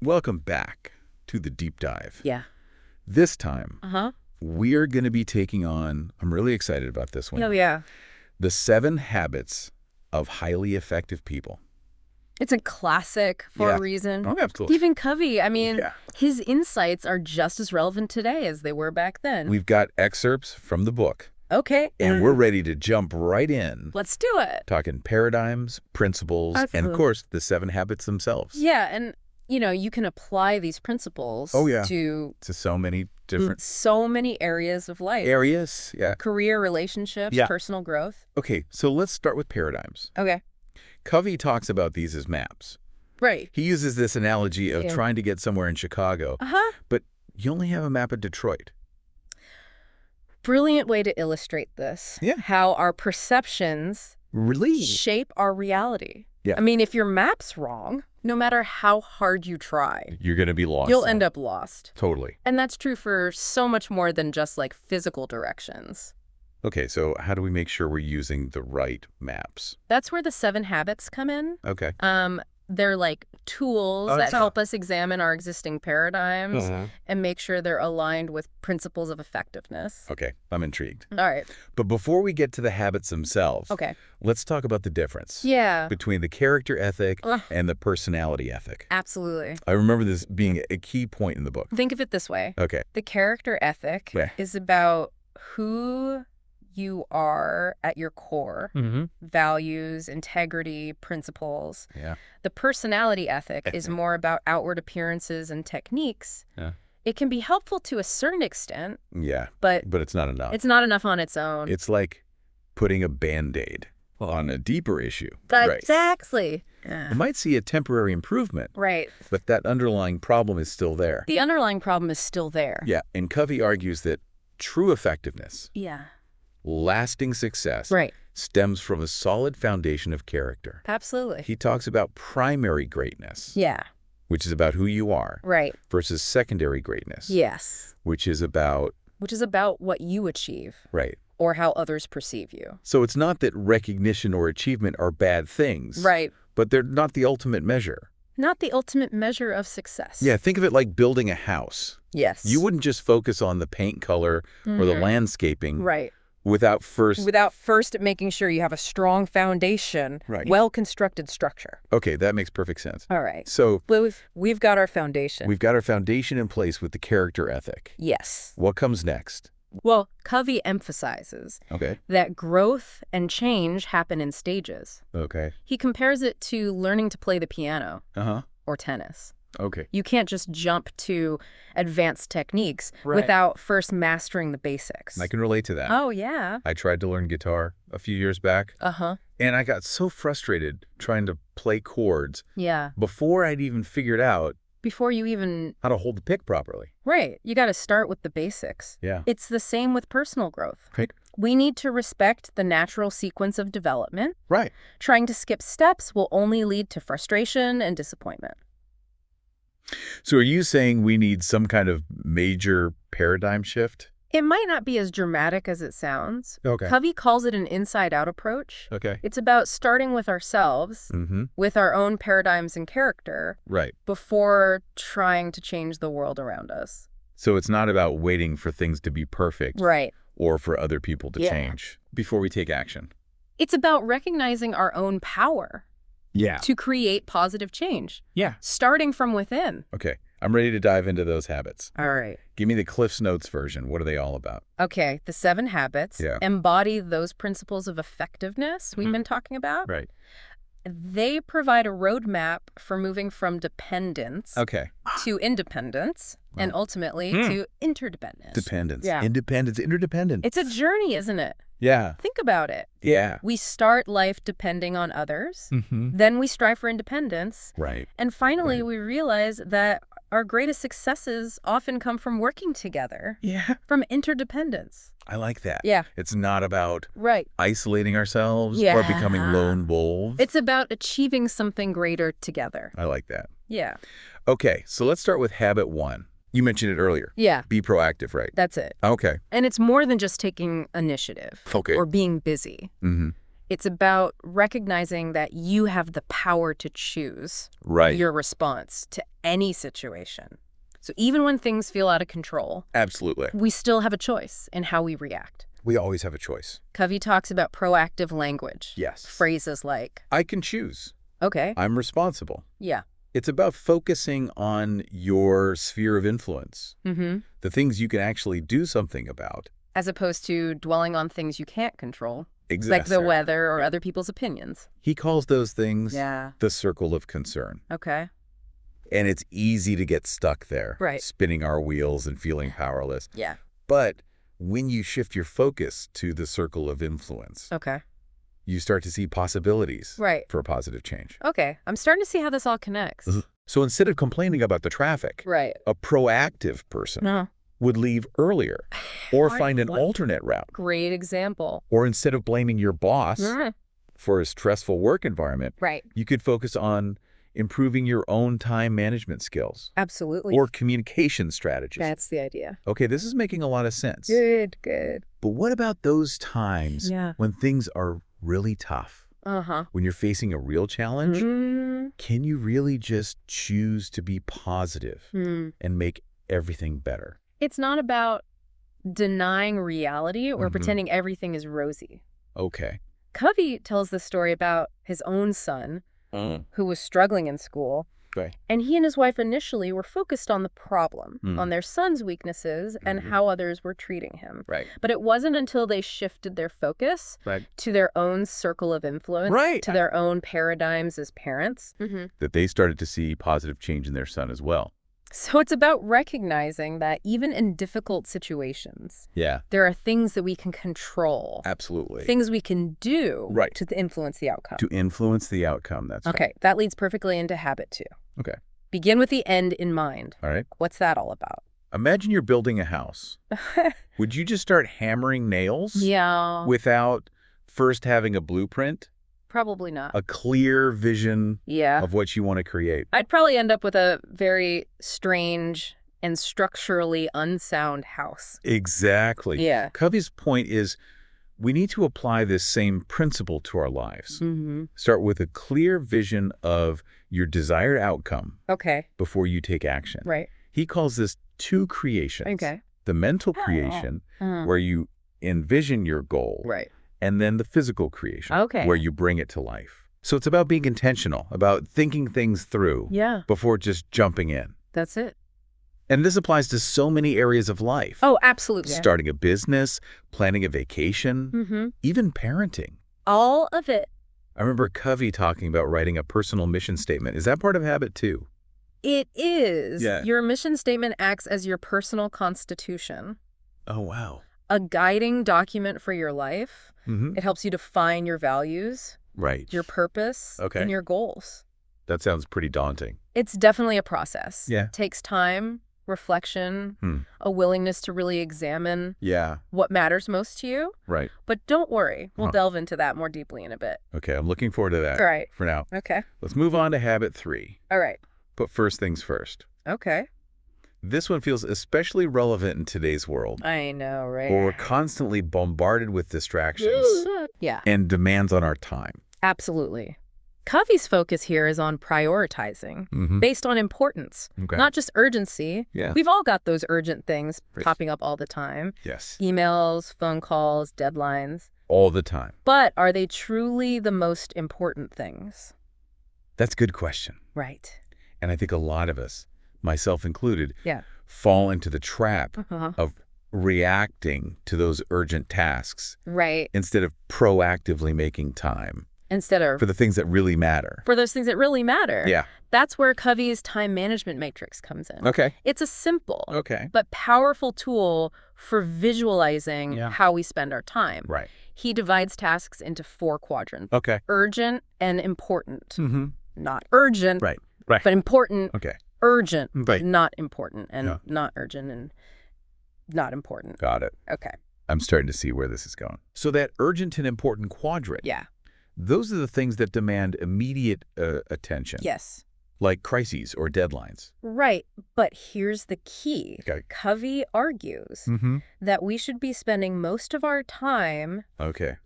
Welcome back to the deep dive. Yeah. This time, Uh-huh. we're going to be taking on, I'm really excited about this one, Oh, yeah. the 7 habits of highly effective people. It's a classic for a reason. Oh, absolutely. Stephen Covey, I mean, Yeah. his insights are just as relevant today as they were back then. We've got excerpts from the book, Okay. and we're ready to jump right in, Let's do it. talking paradigms, principles, and of course, the 7 habits themselves. Yeah, and, you can apply these principles to so many different so many areas of life. areas. Yeah. Career, relationships, personal growth. Okay, so let's start with paradigms. Okay. Covey talks about these as maps. Right. He uses this analogy of trying to get somewhere in Chicago, but you only have a map of Detroit. Brilliant way to illustrate this. Yeah. How our perceptions Really? shape our reality. Yeah. I mean, if your map's wrong, no matter how hard you try, You're going to be lost. you'll end up lost. Totally. And that's true for so much more than just like physical directions. Okay, so how do we make sure we're using the right maps? That's where the 7 habits come in. Okay. They're like tools that help us examine our existing paradigms and make sure they're aligned with principles of effectiveness. Okay, I'm intrigued. All right. But before we get to the habits themselves, let's talk about the difference between the character ethic and the personality ethic. Absolutely. I remember this being a key point in the book. Think of it this way. Okay. The character ethic is about who you are at your core, values, integrity, principles. Yeah. The personality ethic is more about outward appearances and techniques. It can be helpful to a certain extent. Yeah. But it's not enough. It's not enough on its own. It's like putting a Band-Aid on a deeper issue. Exactly. You might see a temporary improvement. Right. But that underlying problem is still there. The underlying problem is still there. Yeah. And Covey argues that true effectiveness, lasting success, stems from a solid foundation of character. Absolutely. He talks about primary greatness. Yeah. Which is about who you are. Right. Versus secondary greatness. Yes. Which is about what you achieve. Right. Or how others perceive you. So it's not that recognition or achievement are bad things. Right. But they're not the ultimate measure. Not the ultimate measure of success. Yeah, think of it like building a house. Yes. You wouldn't just focus on the paint color or the landscaping. Right. Without first making sure you have a strong foundation, well-constructed structure. Okay, that makes perfect sense. All right. So we've got our foundation. We've got our foundation in place with the character ethic. Yes. What comes next? Well, Covey emphasizes that growth and change happen in stages. Okay. He compares it to learning to play the piano or tennis. Okay. You can't just jump to advanced techniques without first mastering the basics. I can relate to that. Oh, yeah. I tried to learn guitar a few years back. And I got so frustrated trying to play chords. Yeah. Before I'd even figured out before you even how to hold the pick properly. Right. You got to start with the basics. Yeah. It's the same with personal growth. Right. We need to respect the natural sequence of development. Right. Trying to skip steps will only lead to frustration and disappointment. So are you saying we need some kind of major paradigm shift? It might not be as dramatic as it sounds. Okay. Covey calls it an inside-out approach. Okay. It's about starting with ourselves, with our own paradigms and character, before trying to change the world around us. So it's not about waiting for things to be perfect. Right. Or for other people to change before we take action. It's about recognizing our own power. Yeah. To create positive change. Yeah. Starting from within. Okay. I'm ready to dive into those habits. All right. Give me the Cliff's Notes version. What are they all about? Okay. The 7 habits embody those principles of effectiveness we've been talking about. Right. They provide a roadmap for moving from dependence to independence and ultimately to interdependence. Dependence. Yeah. Independence. Interdependence. It's a journey, isn't it? Yeah. Think about it. Yeah. We start life depending on others. Then we strive for independence. Right. And finally, we realize that our greatest successes often come from working together. Yeah. From interdependence. I like that. Yeah. It's not about right. isolating ourselves or becoming lone wolves. It's about achieving something greater together. I like that. Yeah. Okay, so let's start with habit 1. You mentioned it earlier. Yeah. Be proactive, right? That's it. Okay. And it's more than just taking initiative or being busy. Mm-hmm. It's about recognizing that you have the power to choose your response to any situation. So even when things feel out of control, absolutely, we still have a choice in how we react. We always have a choice. Covey talks about proactive language. Yes. Phrases like, I can choose. Okay. I'm responsible. Yeah. It's about focusing on your sphere of influence, the things you can actually do something about. As opposed to dwelling on things you can't control. Exactly. Like the weather or other people's opinions. He calls those things the circle of concern. Okay. And it's easy to get stuck there, right, spinning our wheels and feeling powerless. Yeah. But when you shift your focus to the circle of influence, you start to see possibilities for a positive change. Okay. I'm starting to see how this all connects. So instead of complaining about the traffic, a proactive person would leave earlier or find an alternate route. Great example. Or instead of blaming your boss for a stressful work environment, you could focus on improving your own time management skills. Absolutely. Or communication strategies. That's the idea. Okay, this is making a lot of sense. Good, good. But what about those times when things are really tough? When you're facing a real challenge, can you really just choose to be positive and make everything better? It's not about denying reality or pretending everything is rosy. Okay. Covey tells the story about his own son who was struggling in school. And he and his wife initially were focused on the problem, on their son's weaknesses and how others were treating him. But it wasn't until they shifted their focus to their own circle of influence, to their own paradigms as parents, that they started to see positive change in their son as well. So it's about recognizing that even in difficult situations, there are things that we can control. Absolutely. Things we can do to influence the outcome. To influence the outcome, that's Okay, that leads perfectly into habit 2. Okay. Begin with the end in mind. All right. What's that all about? Imagine you're building a house. Would you just start hammering nails? Yeah. Without first having a blueprint? Probably not. A clear vision of what you want to create. I'd probably end up with a very strange and structurally unsound house. Exactly. Yeah. Covey's point is we need to apply this same principle to our lives. Start with a clear vision of your desired outcome before you take action. He calls this 2 creations. The mental creation, where you envision your goal. And then the physical creation, where you bring it to life. So it's about being intentional, about thinking things through before just jumping in. That's it. And this applies to so many areas of life. Oh, absolutely. Starting a business, planning a vacation, even parenting. All of it. I remember Covey talking about writing a personal mission statement. Is that part of habit 2? It is. Your mission statement acts as your personal constitution. Oh, wow. A guiding document for your life. It helps you define your values, your purpose, and your goals. That sounds pretty daunting. It's definitely a process. It takes time, reflection, a willingness to really examine what matters most to you. But don't worry. We'll delve into that more deeply in a bit. Okay, I'm looking forward to that. All right. For now. Okay. Let's move on to habit 3. All right. Put first things first. Okay. This one feels especially relevant in today's world. I know, right? Where we're constantly bombarded with distractions and demands on our time. Absolutely. Covey's focus here is on prioritizing based on importance, not just urgency. We've all got those urgent things popping up all the time. Emails, phone calls, deadlines. All the time. But are they truly the most important things? That's a good question. Right. And I think a lot of us, myself included, fall into the trap of reacting to those urgent tasks instead of proactively making time for the things that really matter. For those things that really matter. That's where Covey's time management matrix comes in. It's a simple but powerful tool for visualizing how we spend our time. He divides tasks into 4 quadrants. Urgent and important. Not urgent, but important. Urgent, not important, and not urgent and not important. Got it. Okay. I'm starting to see where this is going. So that urgent and important quadrant, those are the things that demand immediate attention. Like crises or deadlines. Right. But here's the key. Covey argues that we should be spending most of our time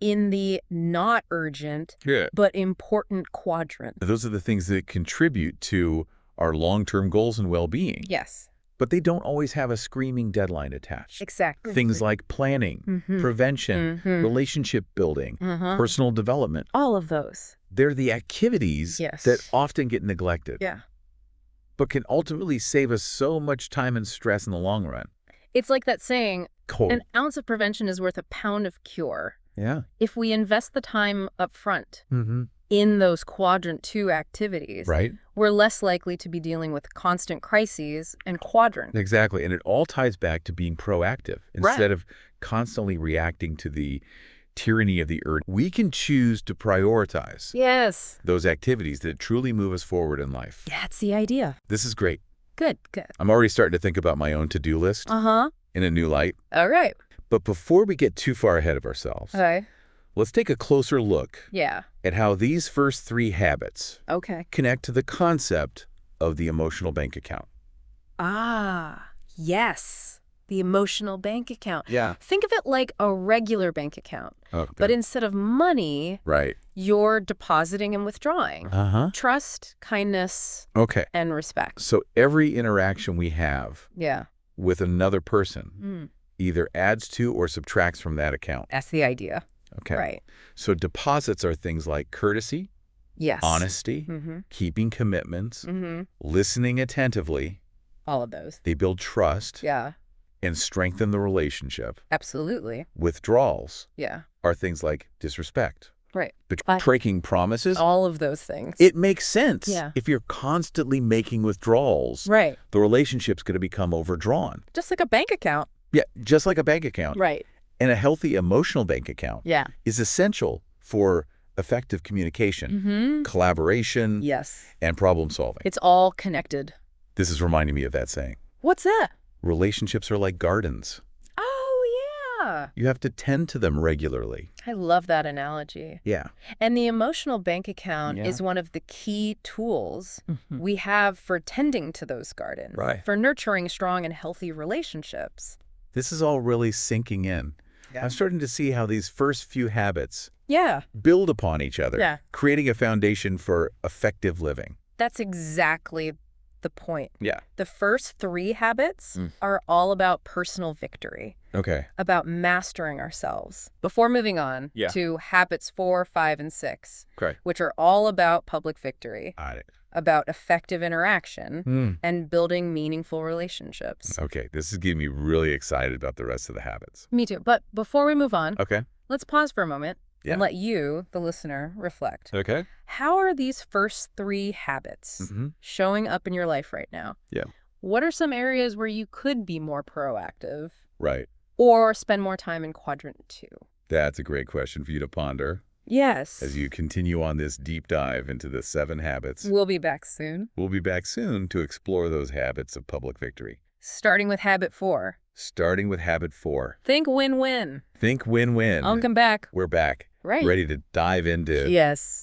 in the not urgent but important quadrant. Those are the things that contribute to our long-term goals and well-being. Yes. But they don't always have a screaming deadline attached. Exactly. Things like planning, prevention, relationship building, personal development. All of those. They're the activities that often get neglected. Yeah. But can ultimately save us so much time and stress in the long run. It's like that saying, an ounce of prevention is worth a pound of cure. Yeah. If we invest the time up front in those quadrant 2 activities, we're less likely to be dealing with constant crises and quadrant. Exactly. And it all ties back to being proactive. Instead of constantly reacting to the tyranny of the earth, we can choose to prioritize those activities that truly move us forward in life. That's the idea. This is great. Good, good. I'm already starting to think about my own to-do list in a new light. All right. But before we get too far ahead of ourselves, let's take a closer look at how these first 3 habits connect to the concept of the emotional bank account. Ah, yes. The emotional bank account. Yeah. Think of it like a regular bank account. Okay. But instead of money, you're depositing and withdrawing. Trust, kindness, and respect. So every interaction we have with another person either adds to or subtracts from that account. That's the idea. Okay. Right. So deposits are things like courtesy, honesty, keeping commitments, listening attentively. All of those. They build trust. And strengthen the relationship. Absolutely. Withdrawals are things like disrespect. Right. Breaking promises. All of those things. It makes sense. If you're constantly making withdrawals, the relationship's going to become overdrawn. Just like a bank account. Yeah, just like a bank account. Right. And a healthy emotional bank account is essential for effective communication, collaboration, and problem solving. It's all connected. This is reminding me of that saying. What's that? Relationships are like gardens. Oh, yeah. You have to tend to them regularly. I love that analogy. Yeah. And the emotional bank account is one of the key tools we have for tending to those gardens, for nurturing strong and healthy relationships. This is all really sinking in. I'm starting to see how these first few habits build upon each other, creating a foundation for effective living. That's exactly the point. Yeah. The first 3 habits are all about personal victory. Okay. About mastering ourselves. Before moving on to habits 4, 5, and 6, which are all about public victory. Got it. About effective interaction and building meaningful relationships. Okay, this is getting me really excited about the rest of the habits. Me too. But before we move on, let's pause for a moment and let you, the listener, reflect. Okay. How are these first 3 habits showing up in your life right now? Yeah. What are some areas where you could be more proactive? Right. Or spend more time in quadrant 2? That's a great question for you to ponder. Yes. As you continue on this deep dive into the 7 habits. We'll be back soon. We'll be back soon to explore those habits of public victory. Starting with habit 4. Starting with habit 4. Think win-win. Think win-win. I'll come back. We're back. Right. Ready to dive into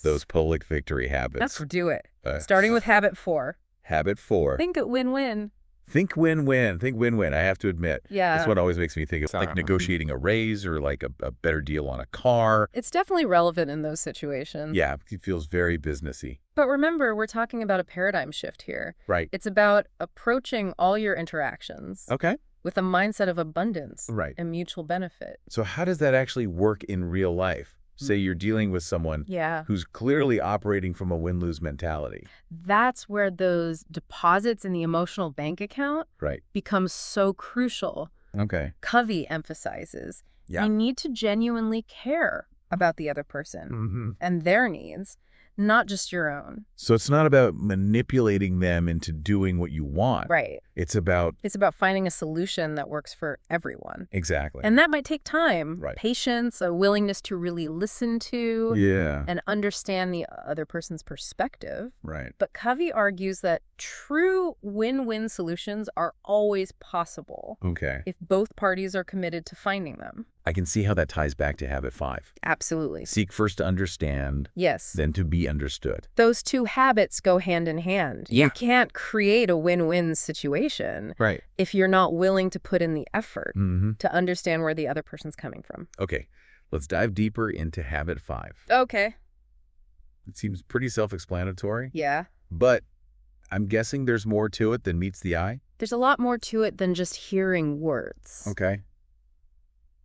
those public victory habits. Let's do it. Starting with habit 4. Habit 4. Think win-win. Think win-win. Think win-win. I have to admit. Yeah. This one always makes me think of like negotiating a raise or like a better deal on a car. It's definitely relevant in those situations. Yeah, it feels very businessy. But remember, we're talking about a paradigm shift here. Right. It's about approaching all your interactions with a mindset of abundance and mutual benefit. So how does that actually work in real life? Say you're dealing with someone who's clearly operating from a win-lose mentality. That's where those deposits in the emotional bank account become so crucial. Okay. Covey emphasizes you need to genuinely care about the other person and their needs, not just your own. So it's not about manipulating them into doing what you want. Right. It's about finding a solution that works for everyone. Exactly. And that might take time, patience, a willingness to really listen to and understand the other person's perspective. Right. But Covey argues that true win-win solutions are always possible. Okay. If both parties are committed to finding them. I can see how that ties back to habit 5. Absolutely. Seek first to understand, then to be understood. Those 2 habits go hand in hand. Yeah. You can't create a win-win situation if you're not willing to put in the effort to understand where the other person's coming from. Okay, let's dive deeper into habit 5. Okay. It seems pretty self-explanatory. Yeah. But I'm guessing there's more to it than meets the eye? There's a lot more to it than just hearing words. Okay.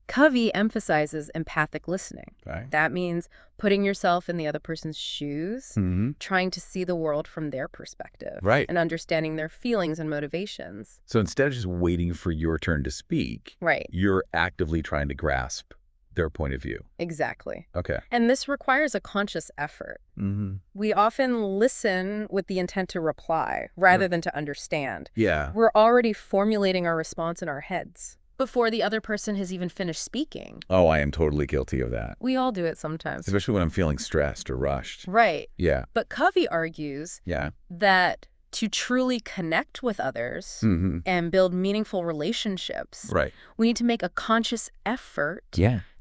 Covey emphasizes empathic listening. Okay. That means putting yourself in the other person's shoes, trying to see the world from their perspective, and understanding their feelings and motivations. So instead of just waiting for your turn to speak, you're actively trying to grasp their point of view. Exactly. Okay. And this requires a conscious effort. We often listen with the intent to reply rather than to understand. Yeah. We're already formulating our response in our heads before the other person has even finished speaking. Oh, I am totally guilty of that. We all do it sometimes. Especially when I'm feeling stressed or rushed. Right. Yeah. But Covey argues that to truly connect with others and build meaningful relationships, we need to make a conscious effort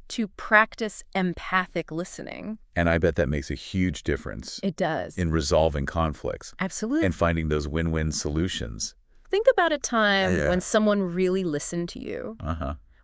to practice empathic listening. And I bet that makes a huge difference. It does. In resolving conflicts. Absolutely. And finding those win-win solutions. Think about a time when someone really listened to you.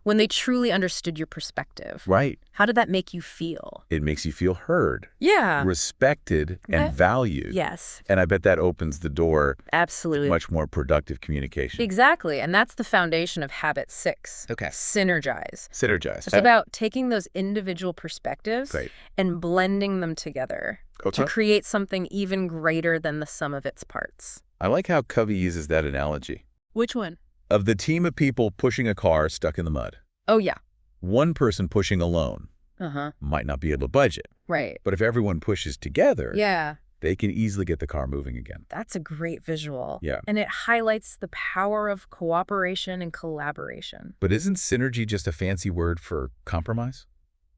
When they truly understood your perspective. Right. How did that make you feel? It makes you feel heard. Yeah. Respected and valued. Yes. And I bet that opens the door Absolutely. to much more productive communication. Exactly. And that's the foundation of habit 6. Okay. Synergize. Synergize. It's about taking those individual perspectives and blending them together to create something even greater than the sum of its parts. I like how Covey uses that analogy. Which one? Of the team of people pushing a car stuck in the mud. Oh, yeah. One person pushing alone might not be able to budget. Right. But if everyone pushes together, yeah, they can easily get the car moving again. That's a great visual. Yeah. And it highlights the power of cooperation and collaboration. But isn't synergy just a fancy word for compromise?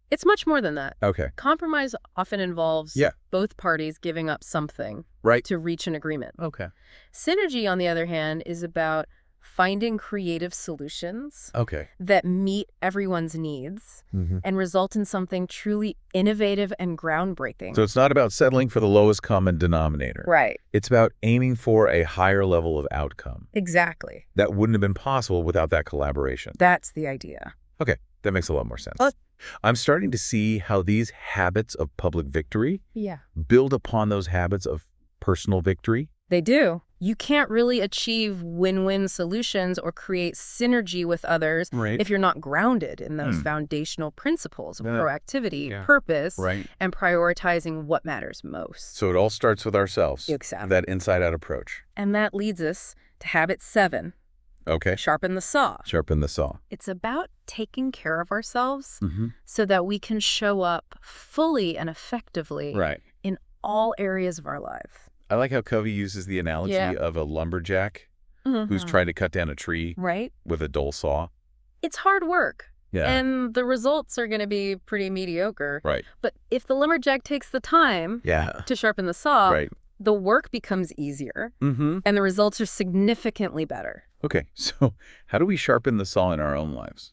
It's much more than that. Okay. Compromise often involves both parties giving up something to reach an agreement. Okay. Synergy, on the other hand, is about finding creative solutions that meet everyone's needs and result in something truly innovative and groundbreaking. So it's not about settling for the lowest common denominator. Right. It's about aiming for a higher level of outcome. Exactly. That wouldn't have been possible without that collaboration. That's the idea. Okay. That makes a lot more sense. I'm starting to see how these habits of public victory build upon those habits of personal victory. They do. You can't really achieve win-win solutions or create synergy with others if you're not grounded in those foundational principles of proactivity, purpose, and prioritizing what matters most. So it all starts with ourselves. Exactly. That inside-out approach. And that leads us to habit 7. Okay. Sharpen the saw. Sharpen the saw. It's about taking care of ourselves so that we can show up fully and effectively in all areas of our life. I like how Covey uses the analogy of a lumberjack who's trying to cut down a tree with a dull saw. It's hard work. Yeah. And the results are going to be pretty mediocre. Right. But if the lumberjack takes the time to sharpen the saw, the work becomes easier and the results are significantly better. Okay, so how do we sharpen the saw in our own lives?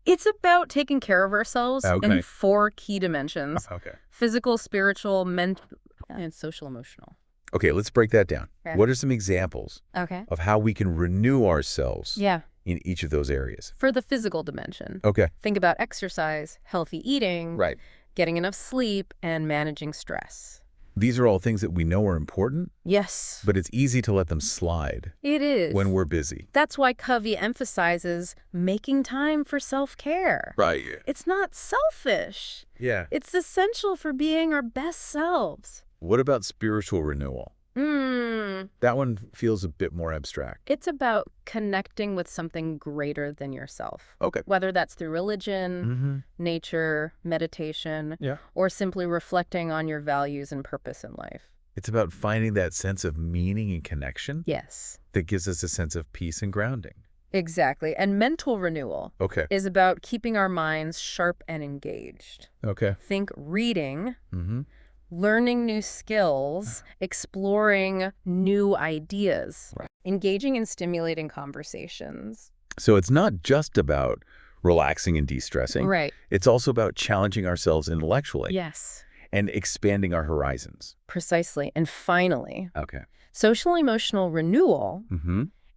It's about taking care of ourselves in 4 key dimensions. Physical, spiritual, mental, and social-emotional. Okay, let's break that down. What are some examples of how we can renew ourselves in each of those areas? For the physical dimension, think about exercise, healthy eating, getting enough sleep, and managing stress. These are all things that we know are important. Yes. But it's easy to let them slide. It is. When we're busy. That's why Covey emphasizes making time for self-care. Right. It's not selfish. Yeah. It's essential for being our best selves. What about spiritual renewal? That one feels a bit more abstract. It's about connecting with something greater than yourself. Okay. Whether that's through religion, nature, meditation, or simply reflecting on your values and purpose in life. It's about finding that sense of meaning and connection. Yes. That gives us a sense of peace and grounding. Exactly. And mental renewal is about keeping our minds sharp and engaged. Okay. Think reading, learning new skills, exploring new ideas, engaging in stimulating conversations. So it's not just about relaxing and de-stressing. Right. It's also about challenging ourselves intellectually. Yes. And expanding our horizons. Precisely. And finally, social-emotional renewal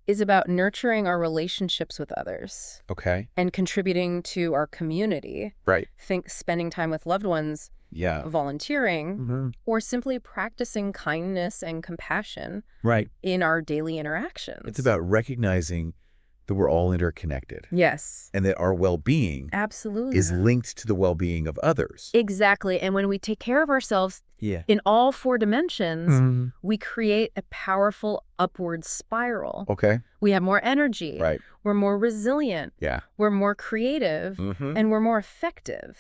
is about nurturing our relationships with others. Okay. And contributing to our community. Right. Think spending time with loved ones volunteering, or simply practicing kindness and compassion in our daily interactions. It's about recognizing that we're all interconnected. Yes. And that our well-being is linked to the well-being of others. Exactly. And when we take care of ourselves in all 4 dimensions, we create a powerful upward spiral. Okay. We have more energy. Right. We're more resilient. Yeah. We're more creative. And we're more effective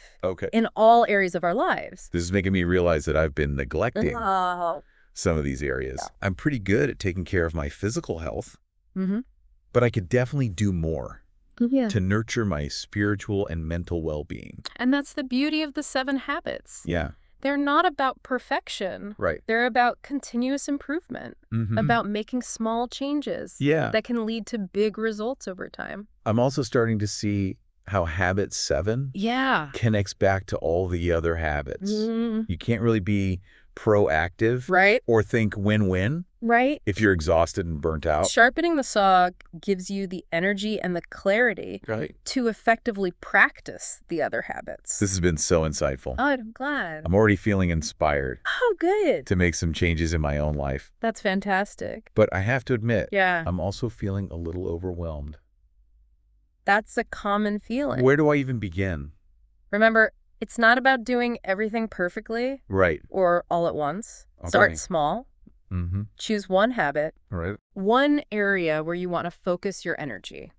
in all areas of our lives. This is making me realize that I've been neglecting some of these areas. Yeah. I'm pretty good at taking care of my physical health. But I could definitely do more to nurture my spiritual and mental well-being. And that's the beauty of the 7 habits. Yeah. They're not about perfection. Right. They're about continuous improvement, about making small changes that can lead to big results over time. I'm also starting to see how habit 7 connects back to all the other habits. You can't really be proactive or think win-win if you're exhausted and burnt out. Sharpening the saw gives you the energy and the clarity to effectively practice the other habits. This has been so insightful. Oh, I'm glad. I'm already feeling inspired. Oh, good. To make some changes in my own life. That's fantastic. But I have to admit, I'm also feeling a little overwhelmed. That's a common feeling. Where do I even begin? Remember, it's not about doing everything perfectly or all at once. Start small. Choose one habit, one area where you want to focus your energy.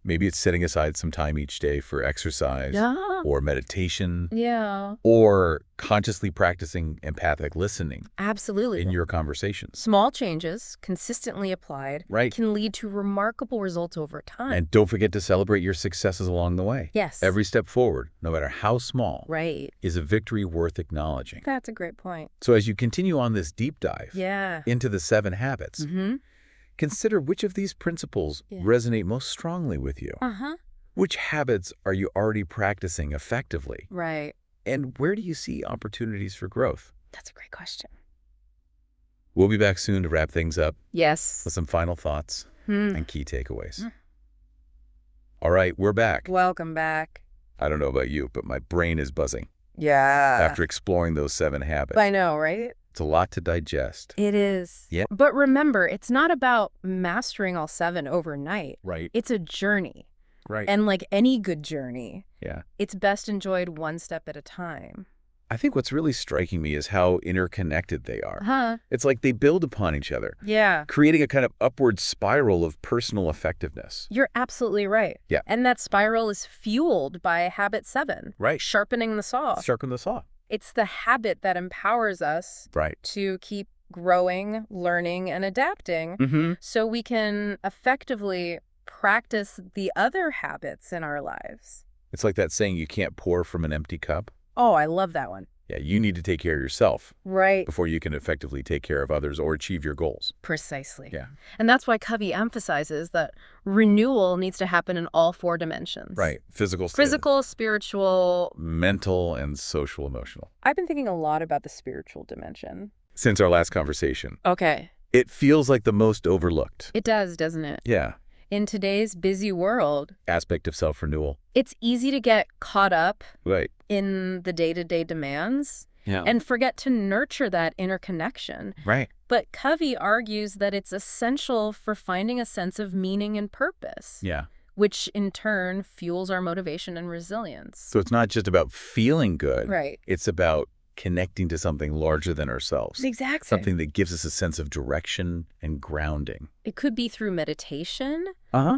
Maybe it's setting aside some time each day for exercise or meditation or consciously practicing empathic listening. Absolutely. In your conversations. Small changes, consistently applied, can lead to remarkable results over time. And don't forget to celebrate your successes along the way. Yes. Every step forward, no matter how small, is a victory worth acknowledging. That's a great point. So as you continue on this deep dive into the 7 habits, consider which of these principles resonate most strongly with you. Which habits are you already practicing effectively? And where do you see opportunities for growth? That's a great question. We'll be back soon to wrap things up. Yes. With some final thoughts and key takeaways. All right, we're back. Welcome back. I don't know about you, but my brain is buzzing. Yeah. After exploring those 7 habits. I know, right? It's a lot to digest. It is. Yeah. But remember, it's not about mastering all 7 overnight. Right. It's a journey. Right. And like any good journey, yeah, it's best enjoyed one step at a time. I think what's really striking me is how interconnected they are. It's like they build upon each other. Yeah. Creating a kind of upward spiral of personal effectiveness. You're absolutely right. Yeah. And that spiral is fueled by habit 7. Right. Sharpening the saw. Sharpen the saw. It's the habit that empowers us to keep growing, learning, and adapting so we can effectively practice the other habits in our lives. It's like that saying, you can't pour from an empty cup. Oh, I love that one. Yeah, you need to take care of yourself. Right. Before you can effectively take care of others or achieve your goals. Precisely. Yeah. And that's why Covey emphasizes that renewal needs to happen in all 4 dimensions. Right. Physical, spiritual, mental, and social, emotional. I've been thinking a lot about the spiritual dimension. Since our last conversation. Okay. It feels like the most overlooked. It does, doesn't it? Yeah. In today's busy world, aspect of self-renewal, it's easy to get caught up in the day-to-day demands and forget to nurture that inner connection. Right. But Covey argues that it's essential for finding a sense of meaning and purpose. Yeah. Which in turn fuels our motivation and resilience. So it's not just about feeling good. Right. It's about connecting to something larger than ourselves. Exactly. Something that gives us a sense of direction and grounding. It could be through meditation,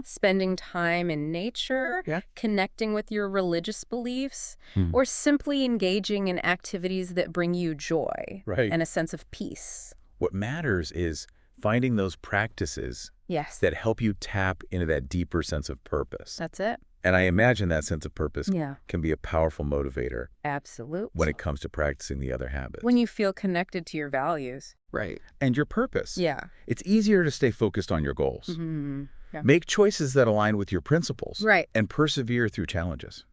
spending time in nature, connecting with your religious beliefs, or simply engaging in activities that bring you joy and a sense of peace. What matters is finding those practices that help you tap into that deeper sense of purpose. That's it. And I imagine that sense of purpose can be a powerful motivator. Absolutely. When it comes to practicing the other habits. When you feel connected to your values. Right. And your purpose. Yeah. It's easier to stay focused on your goals. Yeah. Make choices that align with your principles. Right. And persevere through challenges.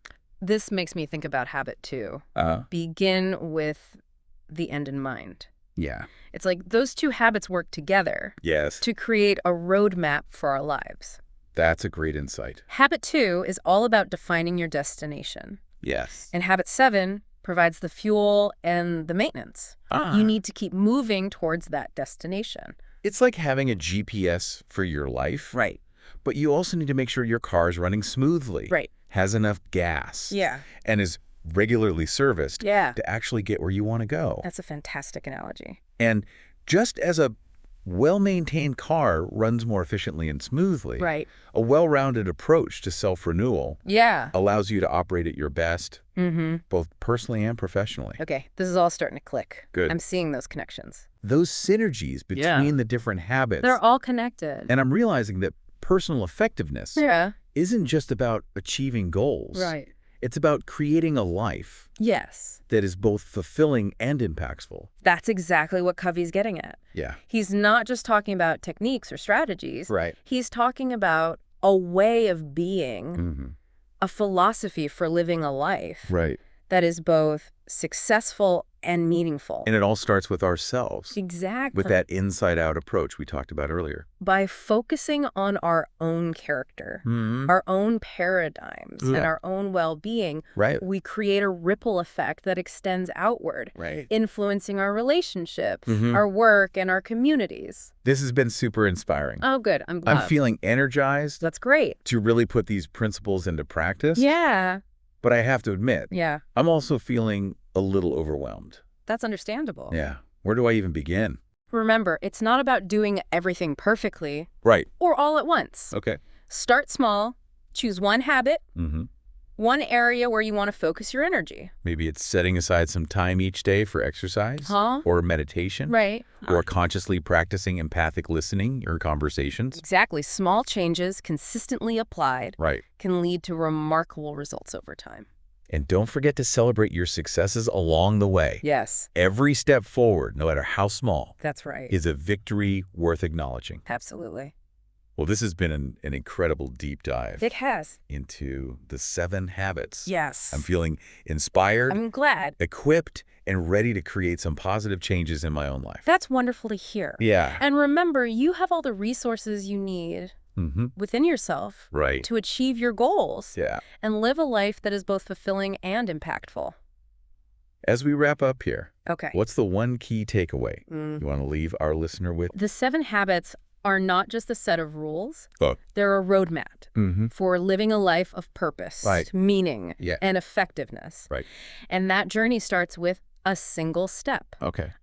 This makes me think about habit 2. Begin with the end in mind. Yeah. It's like those 2 habits work together. Yes. To create a roadmap for our lives. That's a great insight. Habit 2 is all about defining your destination. Yes. And habit 7 provides the fuel and the maintenance. You need to keep moving towards that destination. It's like having a GPS for your life. Right. But you also need to make sure your car is running smoothly. Right. Has enough gas. Yeah. And is regularly serviced to actually get where you want to go. That's a fantastic analogy. And just as a well-maintained car runs more efficiently and smoothly, a well-rounded approach to self-renewal allows you to operate at your best, both personally and professionally. Okay, this is all starting to click. Good. I'm seeing those connections. Those synergies between the different habits. They're all connected. And I'm realizing that personal effectiveness isn't just about achieving goals. Right. It's about creating a life that is both fulfilling and impactful. That's exactly what Covey's getting at. Yeah. He's not just talking about techniques or strategies. Right. He's talking about a way of being, a philosophy for living a life that is both successful and meaningful. And it all starts with ourselves. Exactly. With that inside-out approach we talked about earlier. By focusing on our own character, our own paradigms, and our own well-being, we create a ripple effect that extends outward, influencing our relationships, our work, and our communities. This has been super inspiring. Oh, good. I'm glad. I'm feeling energized. That's great. To really put these principles into practice. Yeah. But I have to admit, I'm also feeling a little overwhelmed. That's understandable. Yeah. Where do I even begin? Remember, it's not about doing everything perfectly. Right. Or all at once. Okay. Start small. Choose one habit. One area where you want to focus your energy. Maybe it's setting aside some time each day for exercise or meditation. Right. Or consciously practicing empathic listening or conversations. Exactly. Small changes consistently applied can lead to remarkable results over time. And don't forget to celebrate your successes along the way. Yes. Every step forward, no matter how small, that's right, is a victory worth acknowledging. Absolutely. Well, this has been an incredible deep dive. It has. Into the 7 habits. Yes. I'm feeling inspired. I'm glad. Equipped and ready to create some positive changes in my own life. That's wonderful to hear. Yeah. And remember, you have all the resources you need within yourself to achieve your goals and live a life that is both fulfilling and impactful. As we wrap up here, okay, what's the one key takeaway you want to leave our listener with? The 7 habits are not just a set of rules. They're a roadmap for living a life of purpose, meaning, and effectiveness. And that journey starts with a single step.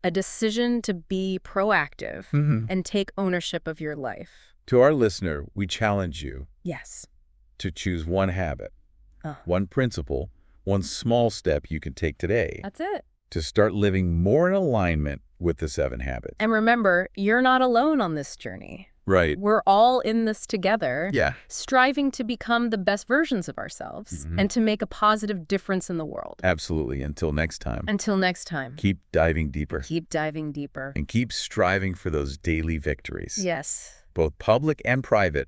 A decision to be proactive and take ownership of your life. To our listener, we challenge you to choose one habit, one principle, one small step you can take today. That's it. To start living more in alignment with the 7 habits. And remember, you're not alone on this journey. Right. We're all in this together, striving to become the best versions of ourselves and to make a positive difference in the world. Absolutely. Until next time. Until next time. Keep diving deeper. Keep diving deeper. And keep striving for those daily victories. Yes. Both public and private,